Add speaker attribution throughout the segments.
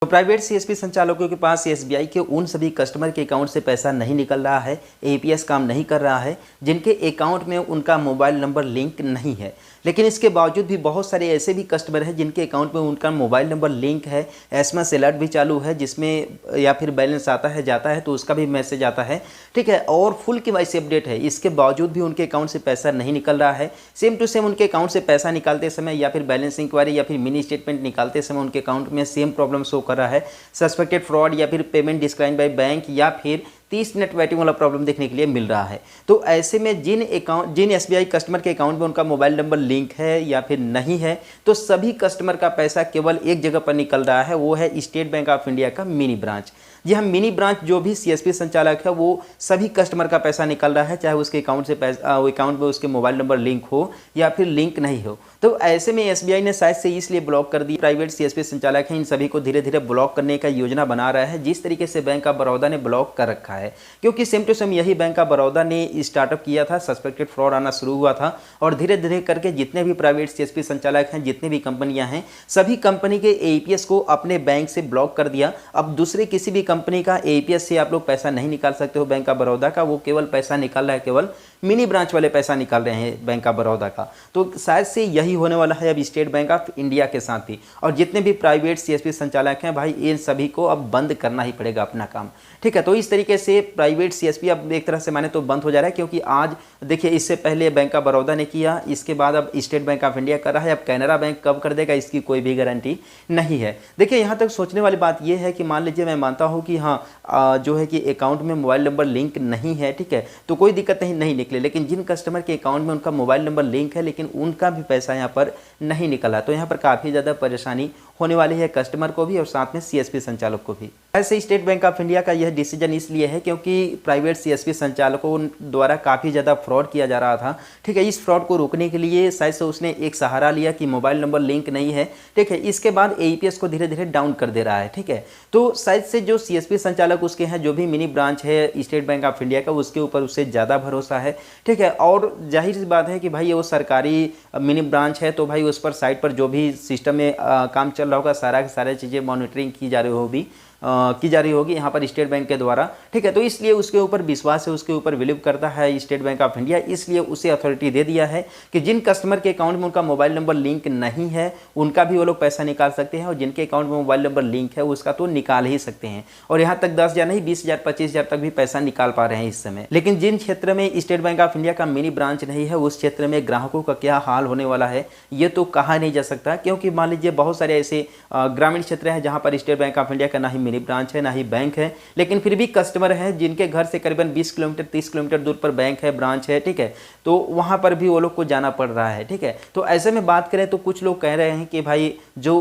Speaker 1: तो private CSP संचालकों के पास एसबीआई के उन सभी कस्टमर के अकाउंट से पैसा नहीं निकल रहा है, एपीएस काम नहीं कर रहा है, जिनके अकाउंट में उनका मोबाइल नंबर लिंक नहीं है। लेकिन इसके बावजूद भी बहुत सारे ऐसे भी कस्टमर हैं जिनके अकाउंट में उनका मोबाइल नंबर लिंक है, एसएमएस अलर्ट भी चालू है जिसमें या फिर बैलेंस आता है जाता है तो उसका भी मैसेज आता है, ठीक है, और फुल केवाईसी अपडेट है। इसके बावजूद भी उनके अकाउंट से पैसा नहीं निकल रहा है। सेम टू सेम उनके अकाउंट से पैसा निकालते समय या फिर बैलेंस इंक्वायरी या फिर मिनी स्टेटमेंट निकालते समय उनके अकाउंट में सेम प्रॉब्लम शो कर रहा है, सस्पेक्टेड फ्रॉड या फिर पेमेंट डिस्क्लाइन बाय बैंक या फिर 30 मिनट वेटिंग वाला प्रॉब्लम देखने के लिए मिल रहा है। तो ऐसे में जिन एसबीआई कस्टमर के अकाउंट में उनका मोबाइल नंबर लिंक है या फिर नहीं है, तो सभी कस्टमर का पैसा केवल एक जगह पर निकल रहा है, वो है स्टेट बैंक ऑफ इंडिया का मिनी ब्रांच। जी हाँ, मिनी ब्रांच जो भी सीएसपी संचालक है वो सभी कस्टमर का पैसा निकल रहा है, चाहे उसके अकाउंट से अकाउंट में उसके मोबाइल नंबर लिंक हो या फिर लिंक नहीं हो। तो ऐसे में एसबीआई ने शायद से इसलिए ब्लॉक कर दी। प्राइवेट सीएसपी संचालक हैं, इन सभी को धीरे धीरे ब्लॉक करने का योजना बना रहा है, जिस तरीके से बैंक ऑफ बड़ौदा ने ब्लॉक कर रखा है। क्योंकि सेम टू सेम यही बैंक ऑफ बड़ौदा ने स्टार्टअप किया था, सस्पेक्टेड फ्रॉड आना शुरू हुआ था और धीरे धीरे करके जितने भी प्राइवेट सीएसपी संचालक हैं, जितने भी कंपनियां हैं, सभी कंपनी के एपीएस को अपने बैंक से ब्लॉक कर दिया। अब दूसरे किसी भी कंपनी का एपीएस से आप लोग पैसा नहीं निकाल सकते हो बैंक ऑफ बड़ौदा का, वो केवल पैसा निकाल रहा है, केवल मिनी ब्रांच वाले पैसा निकाल रहे हैं बैंक ऑफ बड़ौदा का। तो शायद से यही होने वाला है अब स्टेट बैंक ऑफ इंडिया के साथ भी। और जितने भी प्राइवेट सीएसपी संचालक हैं भाई, इन सभी को अब बंद करना ही पड़ेगा अपना काम, ठीक है। तो इस तरीके से प्राइवेट सीएसपी अब एक तरह से माने तो बंद हो जा रहा है, क्योंकि आज देखिए इससे पहले बैंक ऑफ बड़ौदा ने किया, इसके बाद अब स्टेट बैंक ऑफ इंडिया कर रहा है, अब कैनरा बैंक कब कर देगा इसकी कोई भी गारंटी नहीं है। देखिए यहाँ तक सोचने वाली बात यह है कि मान लीजिए मैं मानता हूँ कि हाँ जो है कि अकाउंट में मोबाइल नंबर लिंक नहीं है, ठीक है, तो कोई दिक्कत नहीं निकले। लेकिन जिन कस्टमर के अकाउंट में उनका मोबाइल नंबर लिंक है लेकिन उनका भी पैसा यहाँ पर नहीं निकला, तो यहाँ पर काफ़ी ज़्यादा परेशानी होने वाली है कस्टमर को भी और साथ में सीएसपी संचालक को भी। ऐसे स्टेट बैंक ऑफ इंडिया का यह डिसीजन इसलिए है क्योंकि प्राइवेट सीएसपी संचालकों द्वारा काफ़ी ज़्यादा फ्रॉड किया जा रहा था, ठीक है। इस फ्रॉड को रोकने के लिए शायद से उसने एक सहारा लिया कि मोबाइल नंबर लिंक नहीं है, ठीक है। इसके बाद एईपीएस को धीरे धीरे डाउन कर दे रहा है, ठीक है। तो शायद से जो सीएसपी संचालक उसके हैं, जो भी मिनी ब्रांच है स्टेट बैंक ऑफ इंडिया का, उसके ऊपर उससे ज़्यादा भरोसा है, ठीक है। और जाहिर सी बात है कि भाई वो सरकारी मिनी ब्रांच है, तो भाई उस पर साइट पर जो भी सिस्टम में काम चल रहा होगा, सारी चीज़ें मॉनिटरिंग की जा रही होगी यहाँ पर स्टेट बैंक के द्वारा, ठीक है। तो इसलिए उसके ऊपर विश्वास है, उसके ऊपर बिलीव करता है स्टेट बैंक ऑफ इंडिया, इसलिए उसे अथॉरिटी दे दिया है कि जिन कस्टमर के अकाउंट में उनका मोबाइल नंबर लिंक नहीं है उनका भी वो लोग पैसा निकाल सकते हैं, और जिनके अकाउंट में मोबाइल नंबर लिंक है उसका तो निकाल ही सकते हैं। और यहाँ तक 10,000 नहीं 20,000 25,000 तक भी पैसा निकाल पा रहे हैं इस समय। लेकिन जिन क्षेत्र में स्टेट बैंक ऑफ इंडिया का मिनी ब्रांच नहीं है, उस क्षेत्र में ग्राहकों का क्या हाल होने वाला है ये तो कहा नहीं जा सकता, क्योंकि मान लीजिए बहुत सारे ऐसे ग्रामीण क्षेत्र हैं जहाँ पर स्टेट बैंक ऑफ इंडिया का ना ही मिनी ब्रांच है ना ही बैंक है, लेकिन फिर भी कस्टमर हैं जिनके घर से करीबन 20 किलोमीटर 30 किलोमीटर दूर पर बैंक है, ब्रांच है, ठीक है। तो वहाँ पर भी वो लोग को जाना पड़ रहा है, ठीक है। तो ऐसे में बात करें तो कुछ लोग कह रहे हैं कि भाई जो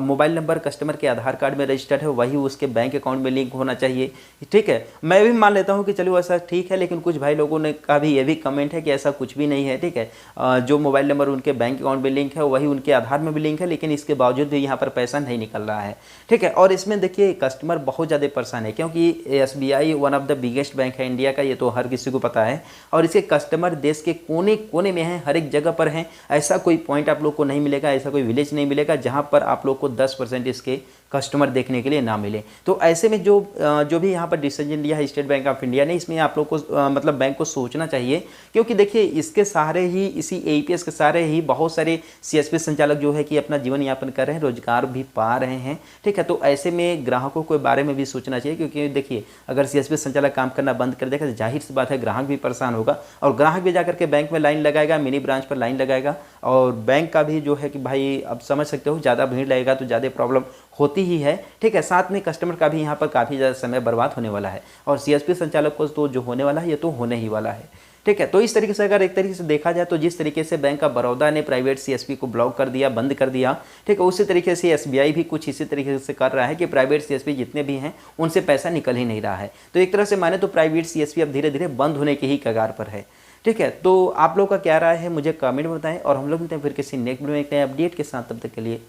Speaker 1: मोबाइल नंबर कस्टमर के आधार कार्ड में रजिस्टर्ड है वही उसके बैंक अकाउंट में लिंक होना चाहिए, ठीक है। मैं भी मान लेता हूँ कि चलो ऐसा ठीक है, लेकिन कुछ भाई लोगों ने का भी ये भी कमेंट है कि ऐसा कुछ भी नहीं है, ठीक है। जो मोबाइल नंबर उनके बैंक अकाउंट में लिंक है वही उनके आधार में भी लिंक है, लेकिन इसके बावजूद भी यहाँ पर पैसा नहीं निकल रहा है, ठीक है। और इसमें देखिए कस्टमर बहुत ज़्यादा परेशान है, क्योंकि SBI one of the biggest bank है इंडिया का, ये तो हर किसी को पता है। और इसके कस्टमर देश के कोने कोने में हैं, हर एक जगह पर हैं। ऐसा कोई पॉइंट आप लोग को नहीं मिलेगा, ऐसा कोई विलेज नहीं मिलेगा जहाँ पर आप लोग को 10% इसके कस्टमर देखने के लिए ना मिले। तो ऐसे में जो भी यहाँ पर डिसीजन लिया है स्टेट बैंक ऑफ इंडिया ने, इसमें आप लोग को मतलब बैंक को सोचना चाहिए, क्योंकि देखिए इसके सहारे ही, इसी एईपीएस के सहारे ही बहुत सारे सीएसपी संचालक जो है कि अपना जीवन यापन कर रहे हैं, रोजगार भी पा रहे हैं, ठीक है। तो ऐसे में ग्राहकों के बारे में भी सोचना चाहिए, क्योंकि देखिए अगर सीएसपी संचालक काम करना बंद कर देगा तो जाहिर सी बात है ग्राहक भी परेशान होगा, और ग्राहक भी जाकर के बैंक में लाइन लगाएगा, मिनी ब्रांच पर लाइन लगाएगा, और बैंक का भी जो है कि भाई अब समझ सकते हो ज़्यादा भीड़ लगेगा तो ज़्यादा प्रॉब्लम होती ही है, ठीक है। साथ में कस्टमर का भी यहाँ पर काफ़ी ज़्यादा समय बर्बाद होने वाला है, और सीएसपी संचालक को तो जो होने वाला है ये तो होने ही वाला है, ठीक है। तो इस तरीके से अगर एक तरीके से देखा जाए तो जिस तरीके से बैंक ऑफ बड़ौदा ने प्राइवेट सीएसपी को ब्लॉक कर दिया, बंद कर दिया, ठीक है, उसी तरीके से एसबीआई भी कुछ इसी तरीके से कर रहा है कि प्राइवेट सीएसपी जितने भी हैं उनसे पैसा निकल ही नहीं रहा है। तो एक तरह से माने तो प्राइवेट सीएसपी अब धीरे धीरे बंद होने की ही कगार पर है, ठीक है। तो आप लोग का क्या राय है मुझे कमेंट में बताएं, और हम लोग मिलते हैं फिर किसी नेक्स्ट वीडियो में एक नए अपडेट के साथ। तब तक के लिए